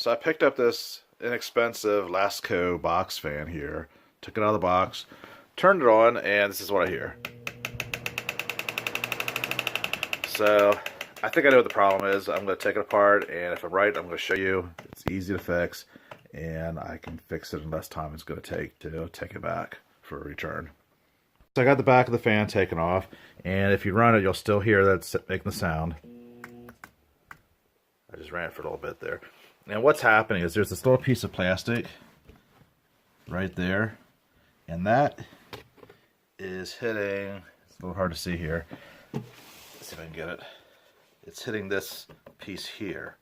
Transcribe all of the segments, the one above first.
So I picked up this inexpensive Lasco box fan here, took it out of the box, turned it on, and this is what I hear. So I think I know what the problem is. I'm going to take it apart, and if I'm right, I'm going to show you. It's easy to fix, and I can fix it in less time it's going to take it back for a return. So I got the back of the fan taken off, and if you run it, you'll still hear that it's making the sound. I just ran it for a little bit there. And what's happening is there's this little piece of plastic right there, and that is hitting, it's a little hard to see here. Let's see if I can get it. It's hitting this piece here.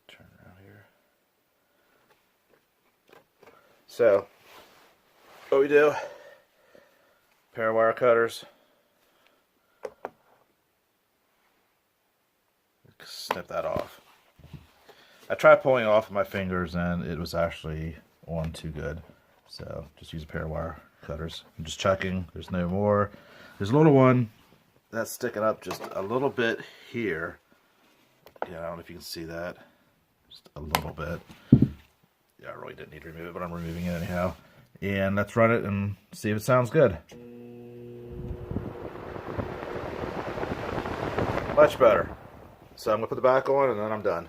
Turn around here. So, what we do, pair of wire cutters, snip that off. I tried pulling off with my fingers and it was actually on too good. So just use a pair of wire cutters. I'm just checking, there's no more. There's a little one that's sticking up just a little bit here. Yeah, I don't know if you can see that. Just a little bit. Yeah, I really didn't need to remove it, but I'm removing it anyhow. And let's run it and see if it sounds good. Much better. So I'm going to put the back on and then I'm done.